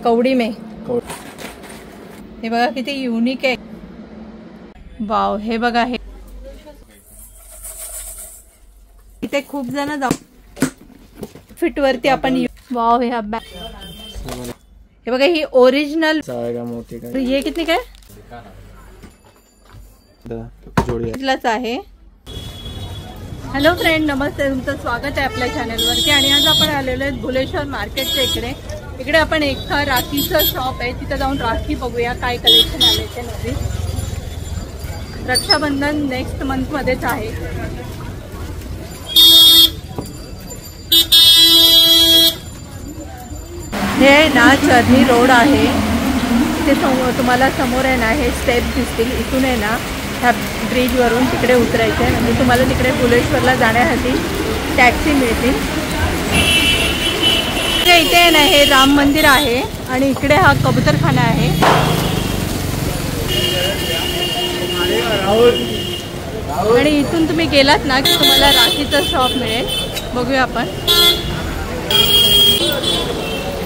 कवडी में हे बघा किती युनिक आहे. वाव, हे बघा हे इथे खूप जण जाऊ फिट वरती आपण. वाव, हे हे बघा ही ओरिजिनल हे किती काय जोडीलाच आहे. हॅलो फ्रेंड, नमस्ते, तुमचं स्वागत आहे आपल्या चॅनलवरती. आणि आज आपण आलेलो आहे भुलेश्वर मार्केटच्या इकडे आपण एक राखीचं शॉप आहे, तिथं जाऊन राखी बघूया काय कलेक्शन आले ते नवीन. रक्षाबंधन नेक्स्ट मंथ मध्येच आहे. हे ना चर्नी रोड आहे, इथे तुम्हाला समोर आहे ना हे स्टेप दिसतील. इथून आहे ना ह्या ब्रिजवरून तिकडे उतरायचं आहे, म्हणजे तुम्हाला तिकडे भुलेश्वरला जाण्यासाठी टॅक्सी मिळतील. इथे आहे ना हे राम मंदिर आहे आणि इकडे हा कबूतरखाना आहे. आणि इथून तुम्ही गेलात ना की तुम्हाला राखीचं शॉप मिळेल. बघूया आपण.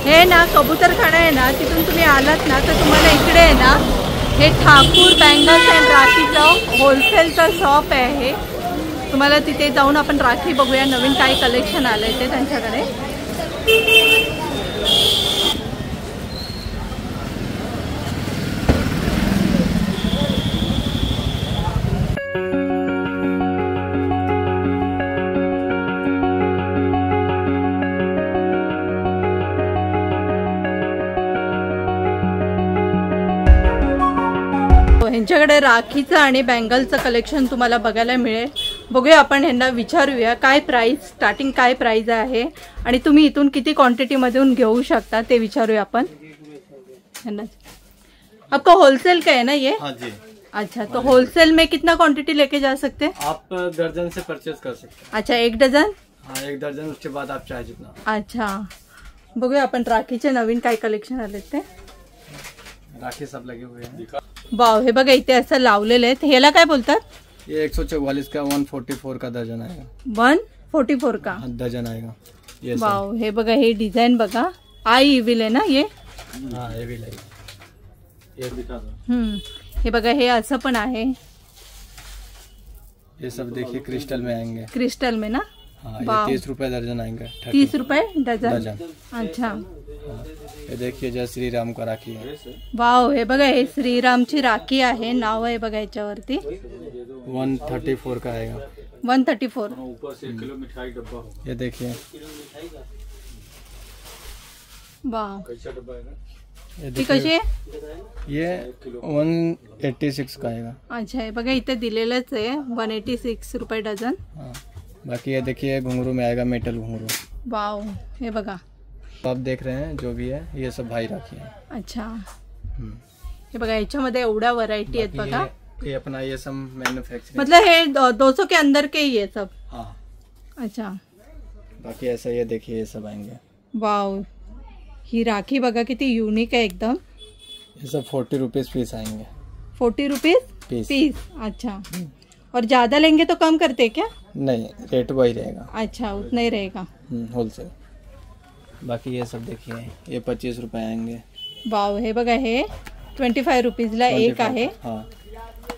हे ना कबूतरखाना आहे ना, तिथून तुम्ही आलात ना तर तुम्हाला इकडे आहे ना हे ठाकूर बँगल्स अँड राखीचं होलसेलचं शॉप आहे. तुम्हाला तिथे जाऊन आपण राखी बघूया नवीन काय कलेक्शन आलंय ते त्यांच्याकडे. ह्यांच्याकडे राखीचं आणि बँगलचं कलेक्शन तुम्हाला बघायला मिळेल. बघूया आपण ह्यांना विचारूया काय प्राइस, स्टार्टिंग काय प्राइस आहे आणि तुम्ही इथून किती क्वांटिटी मधून घेऊ शकता ते विचारूया आपण ह्यांना. आपका होलसेल का है ना ये? हाँ जी. अच्छा, तो होलसेल में कितना क्वांटिटी लेके जा सकते हैं? आप दर्जन से परचेज कर सकते हैं. अच्छा, एक डझन? हाँ, एक दर्जन, उसके बाद आप चाहे जितना. अच्छा, बघूया आपण राखीचे नवीन काय कलेक्शन आले ते. राखी सब लगे हुए हैं. वाव, हे बघा इथे असं लावलेलं आहे. ह्याला काय बोलतात? ये 144 का 144 का दर्जन आएगा. 144 का दर्जन आएगा ये. वाव, हे बघा हे डिझाइन बघा. आई इविल है ना ये? हाँ, इविल है ये. दिखा दो. हे बघा हे असं पण आहे. ये सब देखिए क्रिस्टल में आएंगे. क्रिस्टल में ना? हाँ, ये 30 रुपए दर्जन आएंगे. 30 रुपए डझन. अच्छा, ये देखिए जय श्री राम का राखी है. वाव, हे बघा हे श्रीरामची राखी आहे. नाव आहे बघा याच्यावरती. 134 का आएगा. 134. ऊपर से 1 किलो मिठाई डब्बा. ये देखिए. वाव, कैसा डब्बा है? ती कशी आहे? ये 186 का आएगा. अच्छा, हे बघा इथे दिलेलंच आहे 186 रुपये डझन. हाँ, बाकी ये देखिए घुंघरू में आएगा, मेटल घुंघरू. वाव, हे बघा आप देख रहे हैं जो भी है ये सब भाई राखी है. अच्छा, हे बघा याच्यामध्ये एवढ्या व्हरायटी आहेत बघा. ये अपना ये सब मैन्युफैक्चरिंग, मतलब हे 200 के अंदर के ही है सब. हाँ. अच्छा, बाकी ऐसा ये देखिए ये सब आएंगे. वाव, ही राखी बघा किती युनिक है एकदम. ये सब 40 रुपीज पीस आएंगे. 40 रुपीज पीस. अच्छा, और ज्यादा लेंगे तो कम करते क्या? नहीं, रेट वही रहेगा. अच्छा, उतना ही रहेगा होलसेल. बाकी ये सब देखिए ये 25 रुपए आएंगे. वाव, हे बघा हे 25 रुपीजला एक आहे. हाँ,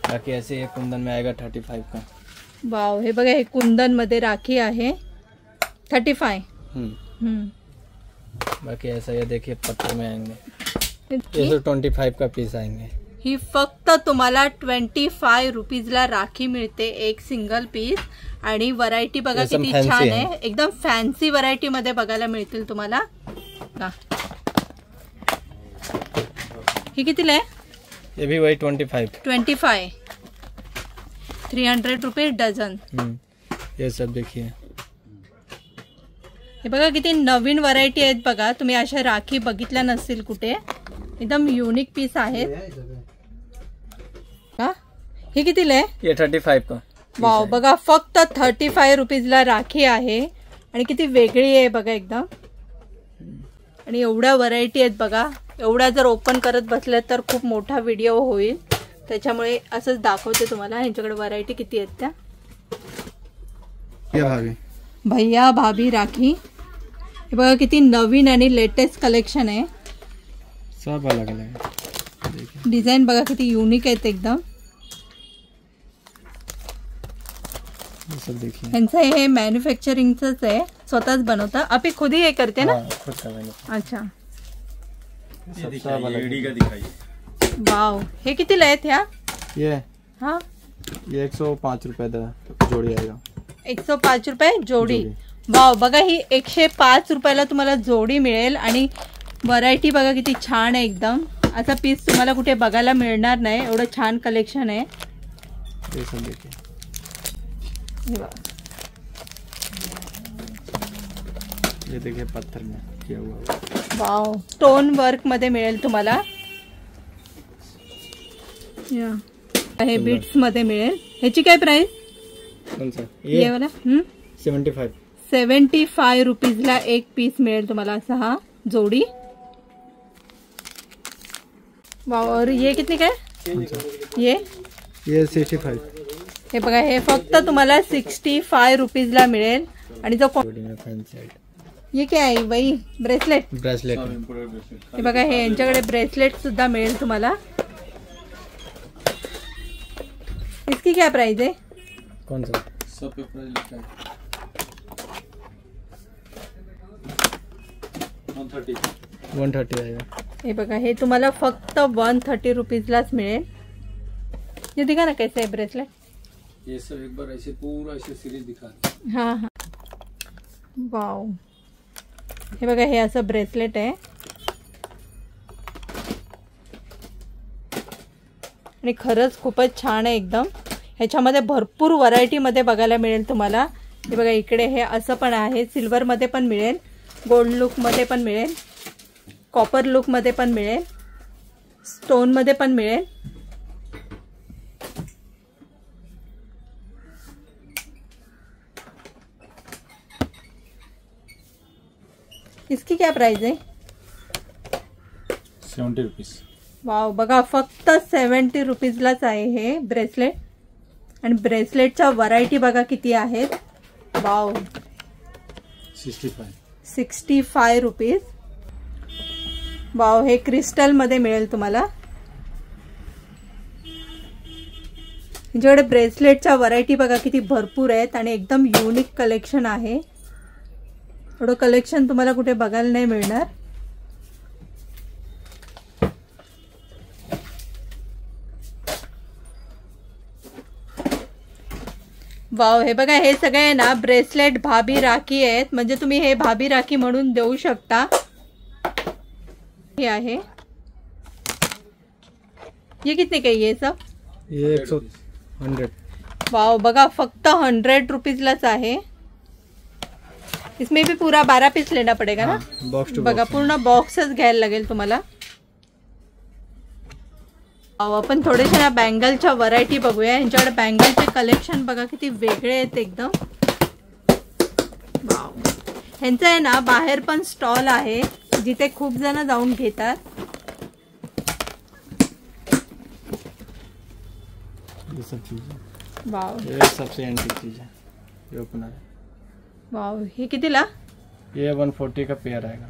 बाकी ऐसे ये कुंदन में आएगा 35 का. वाव, हे बघा हे कुंदन मध्ये राखी आहे 35. बाकी ऐसा ये देखिए पत्थर में आएंगे. ये सब 25 का पीस आएंगे. ही फक्त तुम्हाला 25 रुपीजला राखी मिळते, एक सिंगल पीस. आणि व्हरायटी बघा किती छान आहे, एकदम फॅन्सी व्हरायटी मध्ये बघायला मिळतील तुम्हाला. ही कितीला आहे? ये भी वही 25. 300 रुपये डझन. ये सब देखिए. हे बघा किती नवीन व्हरायटी आहेत बघा. तुम्ही अशा राखी बघितल्या नसतील कुठे. एकदम युनिक पीस आहेत. हे कितीला आहे? ये 35 का. वाव, बघा फक्त 35 रुपीजला राखी आहे आणि किती वेगळी आहे बघा एकदम. आणि एवढ्या व्हरायटी आहेत बघा. एवढ्या जर ओपन करत बसले तर खूप मोठा व्हिडिओ होईल, त्याच्यामुळे असंच दाखवते तुम्हाला ह्यांच्याकडे व्हरायटी किती आहेत त्या. भैया भाभी राखी हे बघा किती नवीन आणि लेटेस्ट कलेक्शन आहे. सब अलग अलग है। देखिए डिझाईन बघा किती युनिक आहेत एकदम। ये सब देखिए। ह्यांचं हे मॅन्युफॅक्चरिंगचंच आहे, स्वतःच बनवता। आप खुद ही हे करते ना? हाँ, खुद का मैंने। अच्छा सब अलग है। वाव, हे कितीला आहेत ह्या? ये हा, ये 105 रुपये जोड़ी आएगा। 105 रुपये जोडी। वाव, बघा ही 105 रुपयाला तुम्हाला जोडी मिळेल आणि व्हरायटी बघा किती छान आहे एकदम। असा पीस तुम्हाला कुठे बघायला मिळणार नाही, एवढं छान कलेक्शन आहे। ये सब देखिए। हे बघा, ये देखिए पत्थर में किया हुआ। वाव, स्टोन वर्क मध्ये मिळेल तुम्हाला। या, हे बीट्स मध्ये मिळेल। ह्याची काय प्राइस? कौन सा? ये वाला 75। 75 रुपीजला एक पीस मिळेल तुम्हाला असा हा जोडी। वाव, और ये कितने का है? ये 65। हे बघा, हे फक्त तुम्हाला 65 रुपीजला मिळेल। आणि जो जोड़ी में फैंसी आइटम। ये क्या आहे बाई? ब्रेसलेट। ब्रेसलेट। हे बघा, हे यांच्याकडे ब्रेसलेट सुद्धा मिळेल तुम्हाला। इसकी क्या प्राइस है? कौन सा? सब पे प्राइस लिखा है 130 आएगा। हे बघा, हे तुम्हाला फक्त 130 रुपीजलाच मिळेल। ये दिखा ना कैसे है ब्रेसलेट। ये सब एक बार ऐसे पूरा ऐसे सीरीज दिखा दे। हाँ हाँ, वाव, हे बघा, हे असं ब्रेसलेट आहे आणि खरंच खूपच छान आहे एकदम। ह्याच्यामध्ये भरपूर व्हरायटी मध्ये बघायला मिळेल तुम्हाला। हे बघा, इकडे हे असं पण आहे, सिल्वर मध्ये पण मिळेल, गोल्ड लुक मध्ये पण मिळेल, कॉपर लुक मध्ये पण मिळेल, स्टोन मध्ये पण मिळेल। इसकी क्या प्राइस है? 70 रुपीज। वाव, बघा, फक्त 70 रुपीजलाच आहे हे ब्रेसलेट। आणि ब्रेसलेटच्या व्हरायटी बघा किती आहेत। वाव, 65 रुपीज। वाव, हे क्रिस्टल मध्ये मिळेल तुम्हाला। ह्याच्याकडे ब्रेसलेटच्या व्हरायटी बघा किती भरपूर आहेत आणि एकदम युनिक कलेक्शन आहे। एवढं कलेक्शन तुम्हाला कुठे बघायला नाही मिळणार। वाव, हे बघा, हे सगळे ना ब्रेसलेट भाभी राखी आहेत, म्हणजे तुम्ही हे भाभी राखी म्हणून देऊ शकता। हे आहे, ये कितने का ये सब? ये 100। वाव, बघा, फक्त 100 रुपीजलाच आहे। इसमें भी पूरा 12 पीस लेना पड़ेगा ना? बॉक्स टू बघा, पूर्ण बॉक्सच घ्यायला लागेल तुम्हाला। आपण थोडेसे ना बँगलच्या व्हरायटी बघूया। यांच्याकडे बँगलचे कलेक्शन बघा किती वेगळे आहेत एकदम। वाव, ह्यांचं आहे ना बाहेर पण स्टॉल आहे, जिथे खूप जण जाऊन घेतात। ये सब चीजें। वाव, ये सबसे एंटीक चीज है। ये ओपनर है। वाव, हे कितीला? ये 140 का पेयर आएगा।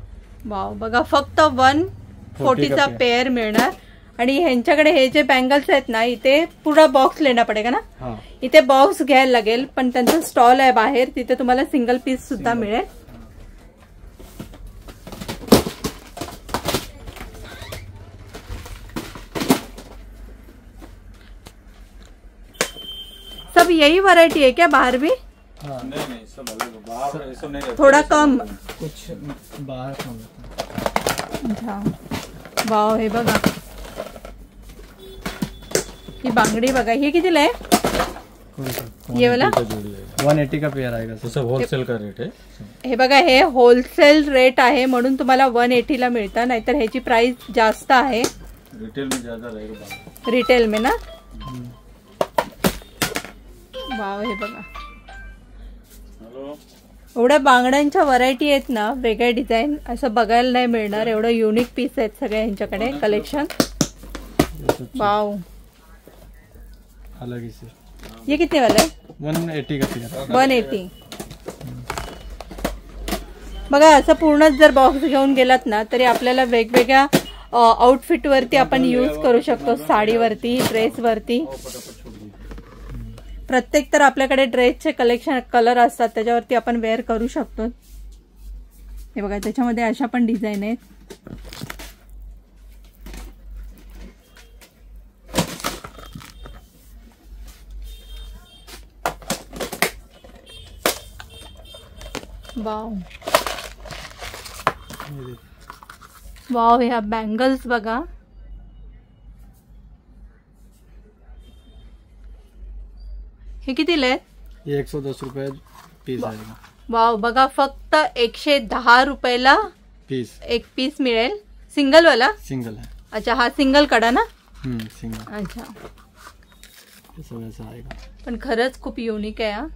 वाव, बघा, फक्त 140चा पेयर मिळणार। आणि ह्यांच्याकडे हे जे बँगल्स आहेत ना, इथे पूरा बॉक्स लेना पडेगा ना? हाँ। इथे बॉक्स घ्यायला लागेल, पण त्यांचा स्टॉल आहे बाहेर, तिथे तुम्हाला सिंगल पीस सुद्धा मिळेल। सब यही वैरायटी है क्या बाहर भी? हाँ। नहीं सब अलग है। बाहर सब नहीं रहता। थोड़ा कम। कुछ बाहर कम रहता है। अच्छा, वाव, हे बघा, ही बांगडी बघा, ही कितीला आहे? ये वाला 180 का पेयर आएगा। ये सब होलसेल का रेट है। हे बघा, हे होलसेल रेट आहे म्हणून तुम्हाला 180 ला मिळतं, नाहीतर ह्याची प्राइस जास्त आहे। रिटेल में ज्यादा रहेगा। रिटेल में ना? वाव, हे बघा, एवढ्या बांगड्यांच्या व्हरायटी आहेत ना, वेगळ्या डिझाईन, असं बघायला नाही मिळणार। एवढं युनिक पीस आहेत सगळे यांच्याकडे कलेक्शन। वाव, अलग ही से। ये कितने वाला है? 180 का पेयर। 180। बघा, असं पूर्णच जर बॉक्स घेऊन गेलात ना, तरी आपल्याला वेगवेगळ्या आउटफिट वरती आपण यूज करू शकतो, साडीवरती, ड्रेसवरती. प्रत्येक तर आपल्याकडे ड्रेसचे कलेक्शन कलर असतात त्याच्यावरती आपण वेअर करू शकतो. हे बघा त्याच्यामध्ये अशा पण डिझाईन आहेत. वाव वाव, ह्या बँगल्स बघा. हे कितीला आहेत? ये 110 रुपये पीस आएगा. वाव बघा, फक्त 110 रुपयाला पीस, एक पीस मिळेल. सिंगल वाला? सिंगल है. अच्छा, हा सिंगल कडा ना? सिंगल. अच्छा, ऐसा वैसा आएगा. पण खरंच खूप युनिक आहे हा.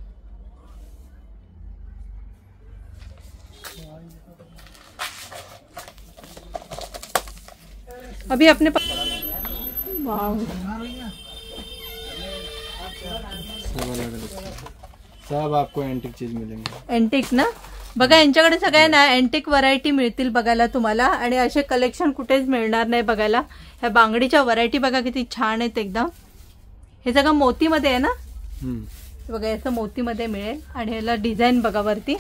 अभी अपने वाव, सब आपको एंटिक चीज मिलेंगे. एंटिक ना? बघा यांच्याकडे सगळ्यांना एंटिक व्हरायटी मिळतील बघायला तुम्हाला, आणि असे कलेक्शन कुठेच मिळणार नाही बघायला. ह्या बांगडीच्या व्हरायटी बघा किती छान आहेत एकदम. हे सगळं मोतीमध्ये आहे ना? बघा याचं मोतीमध्ये मिळेल. आणि ह्याला डिझाईन बघा वरती,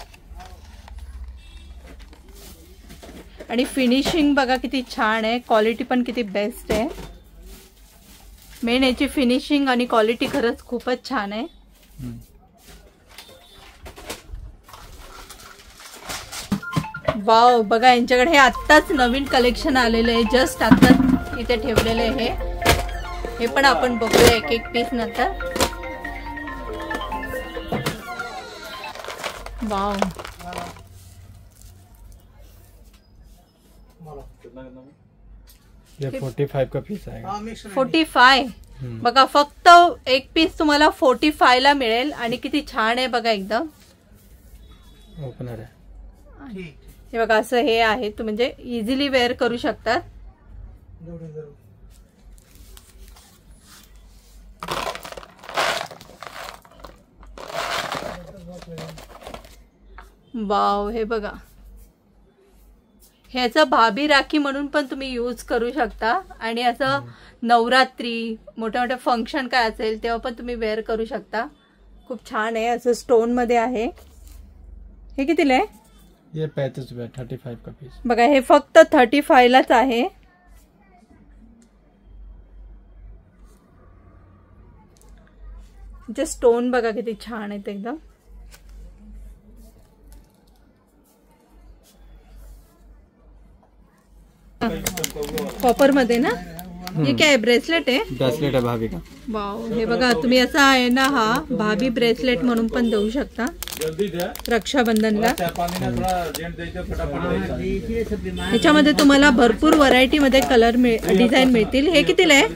आणि फिनिशिंग बघा किती छान आहे. क्वालिटी पण किती बेस्ट आहे. मेन याची फिनिशिंग आणि क्वालिटी खरंच खूपच छान आहे. वाव बघा, यांच्याकडे हे आत्ताच नवीन कलेक्शन आलेलं आहे, जस्ट आत्ताच इथे ठेवलेलं आहे. हे पण आपण बघूया एक एक पीस नंतर. वाव, ये 45 का पीस आएगा. 45. बघा फक्त एक पीस तुम्हाला 45 ला मिळेल. आणि किती छान आहे बघा एकदम. ओपनर आहे. हे बघा असं हे आहे, तू म्हणजे इझिली वेअर करू शकतात. वाव, हे बघा, ह्याचं भाभी राखी म्हणून पण तुम्ही यूज करू शकता. आणि असं नवरात्री, मोठ्या मोठ्या फंक्शन काय असेल तेव्हा पण तुम्ही वेअर करू शकता. खूप छान आहे, असं स्टोन मध्ये आहे. हे कितीला आहे? ये 35 रुपये, 35 का पीस. बघा हे फक्त 35 लाच आहे. जे स्टोन बघा किती छान आहेत एकदम. कॉपर मध्ये ना? हे काय ब्रेसलेट आहे? ब्रेसलेट आहे भाभी का. वाव, हे बघा तुम्ही असा आहे ना, हा भाभी ब्रेसलेट म्हणून पण देऊ शकता रक्षाबंधनला. ह्याच्यामध्ये तुम्हाला भरपूर व्हरायटी मध्ये कलर डिझाईन मिळतील. हे कितीला आहे?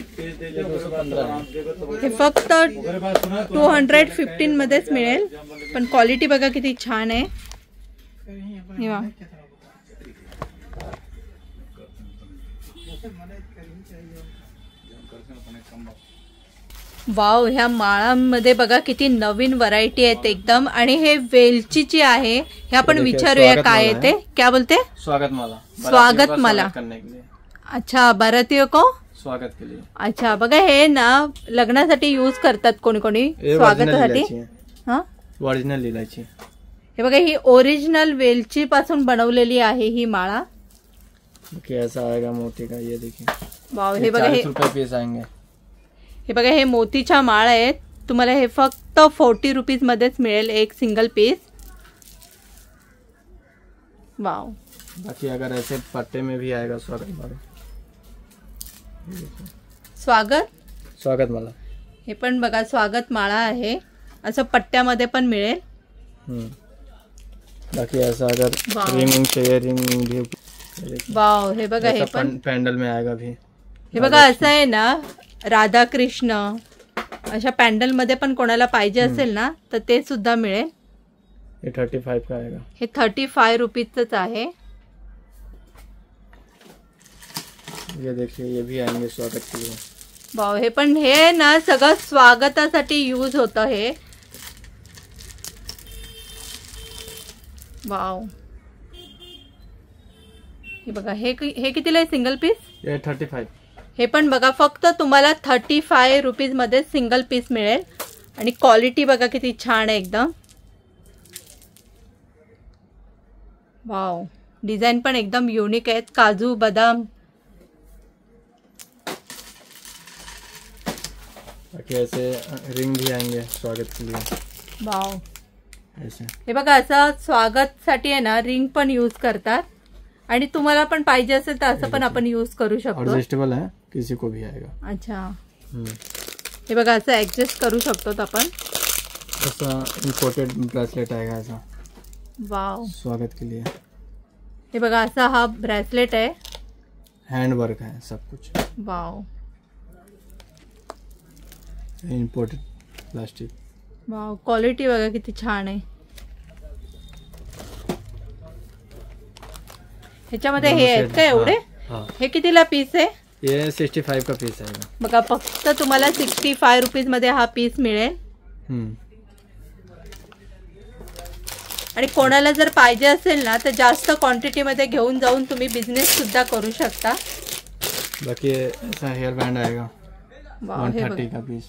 हे फक्त 215 मध्येच मिळेल. पण क्वालिटी बघा किती छान आहे. वाव, ह्या माळांमध्ये बघा किती नवीन व्हरायटी आहेत एकदम. आणि हे वेलचीची आहे. हे आपण विचारूया काय आहे ते. क्या बोलते? स्वागत माला. स्वागत माला. अच्छा, बारातियों को स्वागत के लिए. अच्छा, बघा हे ना लग्नासाठी यूज करतात कोणी कोणी स्वागतासाठी. हा, ओरिजिनल इलायची. हे बघा ही ओरिजिनल वेलची पासून बनवलेली आहे ही माळा. कैसा आएगा मोती का, ये देखिए. वाव, हे बघा, 40 रुपये पीस आएंगे. हे बघा हे मोतीच्या माळ आहेत. तुम्हाला हे फक्त 40 रुपीज मध्येच मिळेल एक सिंगल पीस. वाव, बाकी अगर ऐसे पट्टे में भी आएगा स्वागत माला. स्वागत माला. हे पण बघा स्वागत माळा आहे. असं पट्ट्यामध्ये पण मिळेल. बाकी ऐसा अगर रिंग चाहिए, रिंग भी. वाव, हे बघा हे पण पैंडल में आएगा भी. हे बघा असं आहे ना, राधा कृष्ण अशा पॅन्डल मध्ये पण कोणाला पाहिजे असेल ना तर ते सुद्धा मिळेल. ये 35 का आएगा. हे 35 रुपीजच आहे. ये देखिए, ये भी आएंगे स्वागत के लिए. वाव, हे पण हे ना सगळं स्वागतासाठी यूज होतं हे. वाव, हे बघा, हे कितीला आहे सिंगल पीस? ये 35. हे पण बघा फक्त तुम्हाला 35 रुपीज मध्ये सिंगल पीस मिळेल. आणि क्वालिटी बघा किती छान आहे एकदम. वाव, डिझाईन पण एकदम युनिक आहेत. काजू बदाम. बाकी ऐसे रिंग भी आएंगे स्वागत के लिए. वाव, ऐसे हे बघा असं स्वागत साठी आहे ना रिंग पण यूज करतात. आणि तुम्हाला पण पाहिजे असेल तर असं पण आपण यूज करू शकतो. एडजस्टेबल है, किसी को भी आएगा. अच्छा, हे बघा असं ऍडजस्ट करू शकतो आपण. ऐसा इम्पोर्टेड ब्रेसलेट आएगा ऐसा. वाव, स्वागत के लिए. हे बघा असा हा ब्रेसलेट आहे. हैंड वर्क है सब कुछ. वाव, इम्पोर्टेड प्लास्टिक. वाव, क्वालिटी बघा किती छान आहे. ह्याच्यामध्ये हे आहेत का एवढे? हे कितीला पीस आहे? ये 65 का पीस आहे. बघा फक्त तुम्हाला 65 रुपीज मध्ये हा पीस मिळेल. आणि कोणाला जर पाहिजे असेल ना तर जास्त क्वांटिटी मध्ये घेऊन जाऊन तुम्ही बिझनेस सुद्धा करू शकता. बाकी ऐसा हेयर बैंड आएगा 130 का पीस.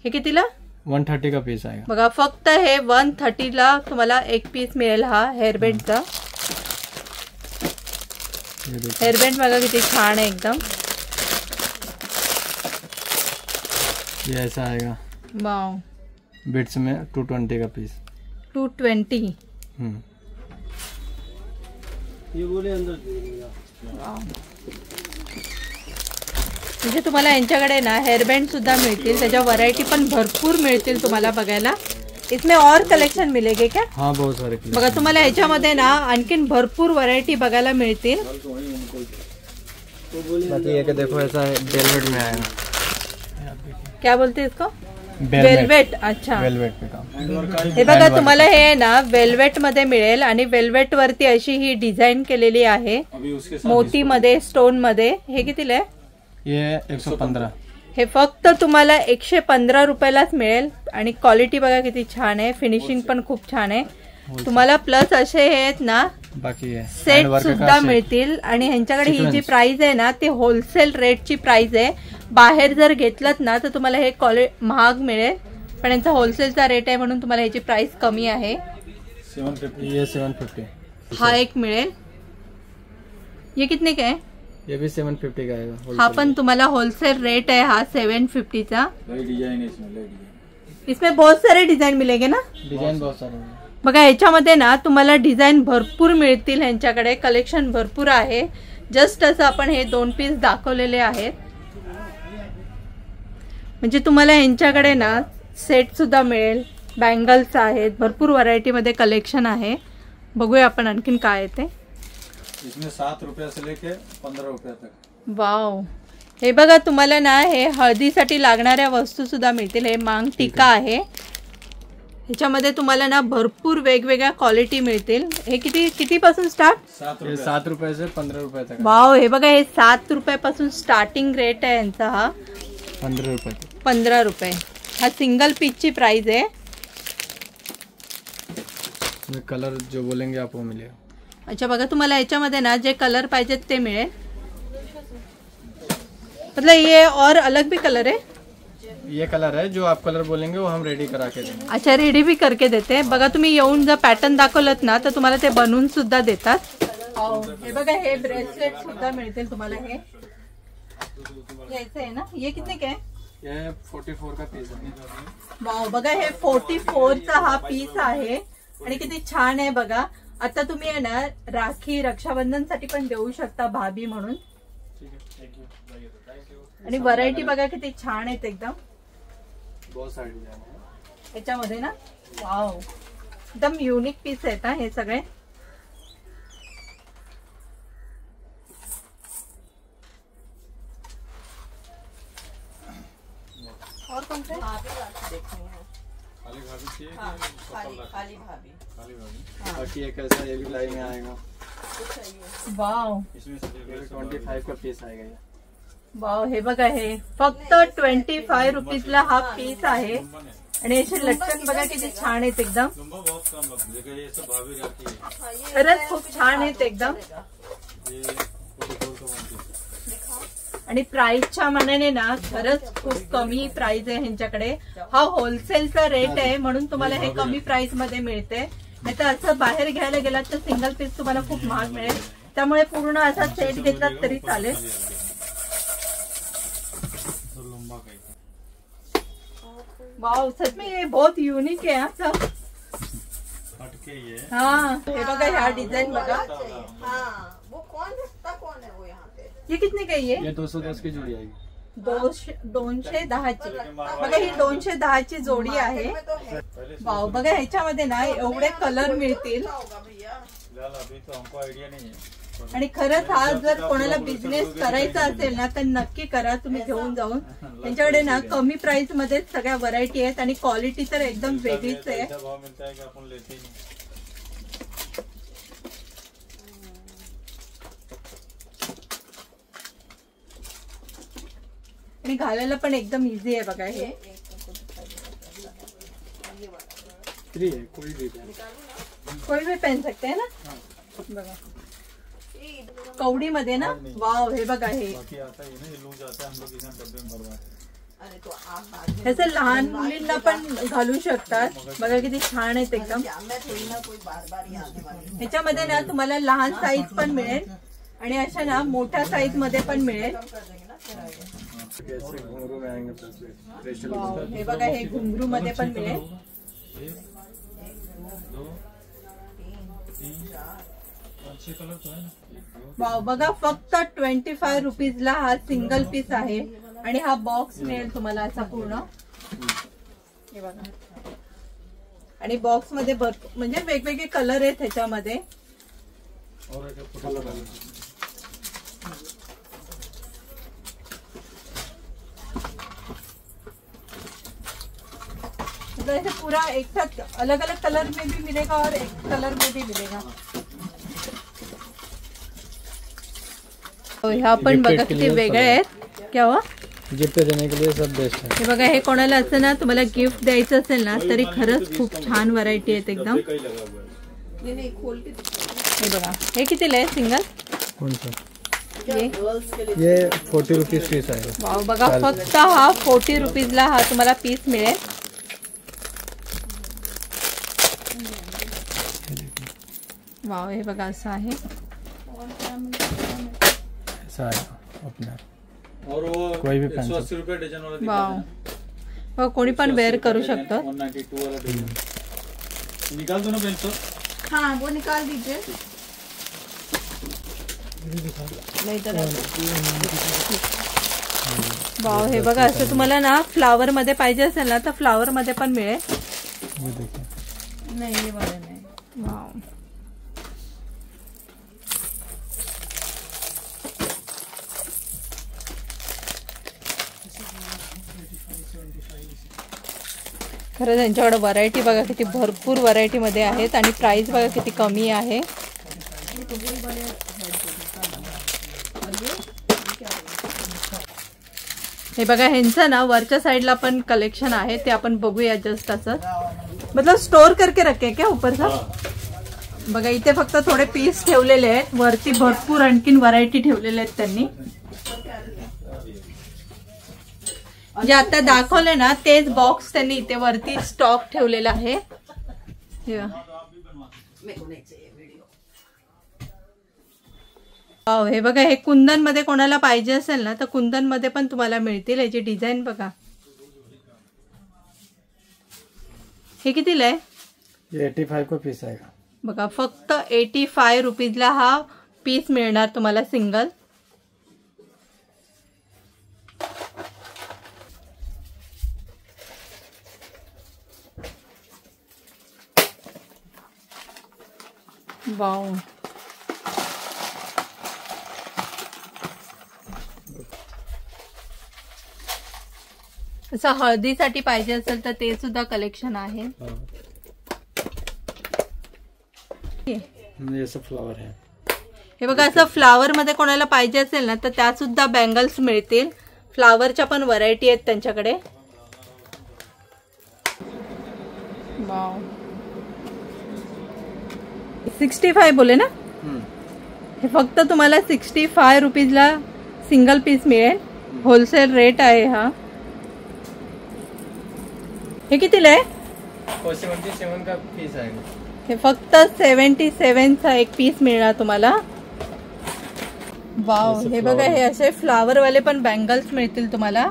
हे कितीला? 130 का पीस आएगा. बघा फक्त हे 130 ला तुम्हाला एक पीस मिळेल. हा हेअरबँडचा हेअरबँड बघा किती छान आहे एकदम. ये ऐसा आएगा. वाव, बिट्स में 220 का पीस. 220. ये बोले अंदर. म्हणजे तुम्हाला यांच्याकडे ना हेअरबँड सुद्धा मिळतील. त्याच्या व्हरायटी पण भरपूर मिळतील तुम्हाला बघायला. इसमें और कलेक्शन मिलेगे क्या? हाँ, बहुत सारे. बघा तुम्हाला ह्याच्यामध्ये ना आणखीन भरपूर व्हरायटी बघायला मिळतील. बाकी ये देखो ऐसा वेलवेट में आएगा. क्या बोलते इसको? वेलवेट. अच्छा, वेलवेट पे काम. हे बघा तुम्हाला हे ना वेलवेट मध्ये मिळेल. आणि वेलवेट वरती अशी ही डिझाईन केलेली आहे मोती मध्ये, स्टोन मध्ये. हे कितीला आहे? ये 115. हे फक्त तुम्हाला 115 रुपयालाच मिळेल. आणि क्वालिटी बघा किती छान आहे. फिनिशिंग पण खूप छान आहे तुम्हाला. प्लस असे हे आहेत ना बाकी सेट सुद्धा मिळतील. आणि ह्यांच्याकडे ही जी प्राइस आहे ना ती होलसेल रेटची प्राइस आहे. बाहेर जर घेतलत ना तर तुम्हाला हे महाग मिळेल. पण यांचा होलसेलचा रेट आहे म्हणून तुम्हाला ह्याची प्राइस कमी आहे. 750. हा एक मिळेल. ये कितने का है? ये भी 750 का आएगा. हा पण तुम्हाला होलसेल रेट आहे हा 750 चा. इसमें बहुत सारे डिझाईन मिलेंगे ना? डिझाईन बहुत सारे. बघा ह्याच्यामध्ये ना तुम्हाला डिझाईन भरपूर मिळतील. ह्यांच्याकडे कलेक्शन भरपूर आहे. जस्ट असं आपण हे 2 पीस दाखवलेले आहेत. म्हणजे तुम्हाला ह्यांच्याकडे ना सेट सुद्धा मिळेल. बँगल्स आहेत. भरपूर व्हरायटी मध्ये कलेक्शन आहे. बघूया आपण आणखीन काय आहे ते. इसमें 7 रुपया से लेके 15 रुपया तक. वाव, हे बघा तुम्हाला ना हे हळदीसाठी लागणाऱ्या वस्तू सुद्धा मिळतील. हे मांग टीका आहे. ह्याच्यामध्ये तुम्हाला ना भरपूर वेगवेगळ्या क्वालिटी मिळतील. हे किती पासून स्टार्ट? 7 रुपये से 15 रुपये तक. वाव, हे बघा हे 7 रुपयापासून स्टार्टिंग रेट आहे यांचा. हा 15 रुपये. 15 रुपये. हा सिंगल पीसची प्राइस आहे. कलर जो बोलेंगे आप वो मिलेगा. अच्छा, बघा तुम्हाला याच्यामध्ये ना जे कलर पाहिजेत ते मिळेल. मतलब ये और अलग भी कलर है? ये कलर है, जो आप कलर बोलेंगे वो हम रेडी करा के देंगे. अच्छा, रेडी भी करके देते. बघा तुम्ही येऊन जर पॅटर्न दाखवलत ना तर तुम्हाला ते बनवून सुद्धा देतात. हे बघा हे ब्रेसलेट सुद्धा मिळतील तुम्हाला. हे ऐसे आहे ना. ये कितने का है? ये 44 का पीस है. वाव, बघा हे 44 चा हा पीस आहे. आणि किती छान आहे बघा. आता तुम्ही आहे ना राखी रक्षाबंधन साठी पण देऊ शकता भाभी म्हणून. आणि व्हरायटी बघा किती छान आहेत एकदम. बहुत सारे डिजाइन है याच्यामध्ये ना. वाव, एकदम युनिक पीस आहेत हा हे सगळे. और कौन से? खाली भाभी. बाकी एक ऐसा ये भी लाइन में आएगा. वाव, इसमें 25 का पीस आएगा. ये वाव, हे बघा हे फक्त 25 रुपीजला हा पीस आहे. आणि असे लटकन बघा किती छान आहेत एकदम. खरंच खूप छान आहेत एकदम. आणि प्राइसच्या मानाने ना खरंच खूप कमी प्राइस आहे ह्यांच्याकडे. हा होलसेलचा रेट आहे म्हणून तुम्हाला हे कमी प्राइस मध्ये मिळते. नाही तर असं बाहेर घ्यायला गेलात तर सिंगल पीस तुम्हाला खूप महाग मिळेल. त्यामुळे पूर्ण असा सेट घेतला तरी चालेल. वाव, सच में ये बहुत यूनिक है सब. हाँ, हे बघा ह्या डिझाईन बघा. ये कितने का ये? ये 210 की जोड़ी आएगी. 210ची. बघा ही 210ची जोडी आहे. वाव, बघा ह्याच्यामध्ये ना एवढे कलर मिळतील. आणि खरंच हा जर कोणाला बिझनेस करायचा असेल ना तर नक्की करा तुम्ही घेऊन जाऊन. त्यांच्याकडे ना कमी प्राइस मध्ये सगळ्या व्हरायटी आहेत आणि क्वालिटी तर एकदम वेगळीच आहे. आणि घालायला पण एकदम इझी आहे बघा. हे कोई भी पहन सकते है ना. बघा कवडी मध्ये ना. वाव, हे बघा हे ह्याचं लहान मुलींना पण घालू शकतात. बघा किती छान आहेत एकदम. ह्याच्यामध्ये ना तुम्हाला लहान साईज पण मिळेल आणि अशा ना मोठ्या साईज मध्ये पण मिळेल. हे बघा हे घुंगरू मध्ये पण मिळेल. वाव, बघा फक्त 25 रुपीजला हा सिंगल पीस आहे आणि हा बॉक्स मिळेल तुम्हाला असा पूर्ण. हे बघा, आणि बॉक्स मध्ये भरपूर म्हणजे वेगवेगळे कलर आहेत ह्याच्यामध्ये. ऐसे पूरा एक साथ अलग अलग कलर में भी मिलेगा और एक कलर में भी मिलेगा. ह्या पण बघा किती वेगळे आहेत. क्या हुआ? गिफ्ट देने के लिए सब बेस्ट है. हे बघा, हे कोणाला असं ना तुम्हाला गिफ्ट द्यायचं असेल ना तरी खरंच खूप छान व्हरायटी आहेत एकदम. हे बघा, हे कितीला आहे सिंगल? कौन सा? ये 40 रुपीज पीस आहे. वाव, बघा फक्त हा 40 रुपीजला हा तुम्हाला पीस मिळेल. वाव, हे बघा असं आहे. अपना और वो कोई भी 180 रुपए डजन वाला. वाव, कोणी पण वेअर करू शकतो. 192 वाला डजन निकाल दो ना पेंसो. हाँ, वो निकाल दीजिए. वाव, हे बघा असं तुम्हाला ना फ्लावर मध्ये पाहिजे असेल ना तर फ्लावर मध्ये पण मिळेल. नहीं ये वाला नहीं. वाव, खरं त्यांच्याकडे व्हरायटी बघा किती भरपूर व्हरायटी मध्ये आहेत आणि प्राइस बघा किती कमी आहे. हे बघा ह्यांचं ना वरच्या साईडला पण कलेक्शन आहे ते आपण बघूया. जस्ट असं मतलब स्टोर करके रखे क्या ऊपर सा. बघा इथे फक्त थोडे पीस ठेवलेले आहेत. वरती भरपूर आणखीन व्हरायटी ठेवलेले आहेत त्यांनी. जे आता दाखवले ना तेच बॉक्स त्यांनी इथे वरती स्टॉक ठेवलेला आहे. हे बघा, हे कुंदन मध्ये कोणाला पाहिजे असेल ना तर कुंदन मध्ये पण तुम्हाला मिळतील. याची डिझाईन बघा. हे कितीला आहे? 85 का पीस आहे. बघा फक्त 85 रुपीजला हा पीस मिळणार तुम्हाला सिंगल. वाव, असं हळदीसाठी पाहिजे असेल तर ते सुद्धा कलेक्शन आहे. ये सब फ्लावर है. हे बघा असं फ्लावर मध्ये कोणाला पाहिजे असेल ना तर त्या सुद्धा बँगल्स मिळतील. फ्लावरच्या पण व्हरायटी आहेत त्यांच्याकडे. वाव, 65 बोले ना. हे फक्त तुम्हाला 65 रुपीजला सिंगल पीस मिळेल. होलसेल रेट आहे हा. हे कितीला आहे? 77 का पीस आएगा. हे फक्त 77 चा एक पीस मिळणार तुम्हाला. वाव, हे बघा हे असे फ्लावर वाले पण बँगल्स मिळतील तुम्हाला.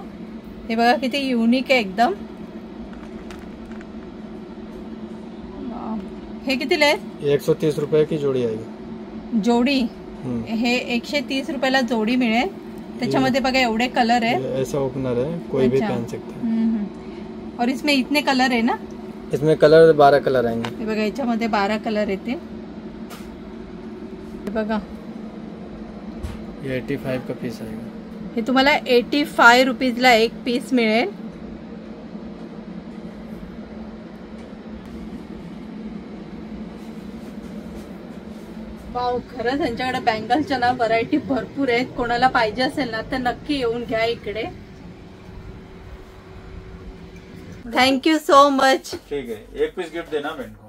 हे बघा किती युनिक आहे एकदम. हे कितीला आहे? 130 रुपये की जोड़ी आएगी. जोडी. हे 130 रुपयाला जोडी मिळेल. त्याच्यामध्ये बघा एवढे कलर आहेत. ऐसा ओपनर है, कोई भी पहन सकता है. और इसमें इतने कलर है ना? इसमें कलर 12 कलर आएंगे. हे बघा याच्यामध्ये 12 कलर येते. हे बघा ये 85 का पीस आएगा. हे तुम्हाला 85 रुपीजला एक पीस मिळेल. वाव, खरंच यांच्याकडे बँगल्सच्या ना व्हरायटी भरपूर आहेत. कोणाला पाहिजे असेल ना तर नक्की येऊन घ्या इकडे. Thank you so much. ठीक आहे, एक पीस गिफ्ट देना बहन को.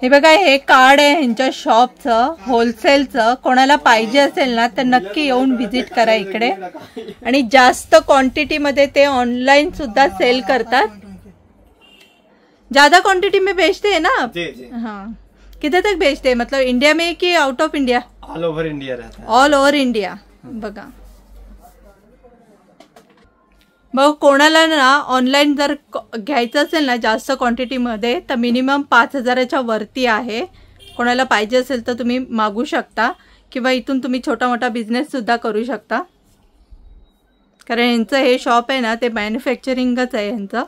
हे बघा हे कार्ड आहे ह्यांच्या शॉपचं, होलसेलचं. कोणाला पाहिजे असेल ना तर नक्की येऊन व्हिजिट करा इकडे. आणि जास्त क्वांटिटी मध्ये ते ऑनलाइन सुद्धा सेल करतात. ज्यादा क्वांटिटी में बेचते हैं ना आप? जी जी. हाँ, किधर तक बेचते हैं? मतलब इंडिया में कि out of India? All over India रहता है. All over India. बघा मग कोणाला ना ऑनलाईन जर घ्यायचं असेल ना जास्त क्वांटिटीमध्ये तर मिनिमम 5000च्या वरती आहे. कोणाला पाहिजे असेल तर तुम्ही मागू शकता किंवा इथून तुम्ही छोटा मोठा बिझनेस सुद्धा करू शकता. कारण यांचं हे शॉप आहे ना ते मॅन्युफॅक्चरिंगच आहे यांचं.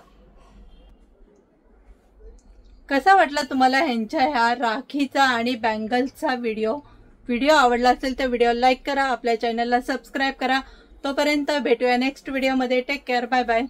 कसा वाटला तुम्हाला ह्यांच्या ह्या राखीचा आणि बँगल्सचा व्हिडिओ आवडला असेल तर व्हिडिओ लाईक करा. आपल्या चॅनलला सबस्क्राईब करा. तोपर्यंत भेटूया नेक्स्ट व्हिडिओमध्ये. Take care. Bye bye.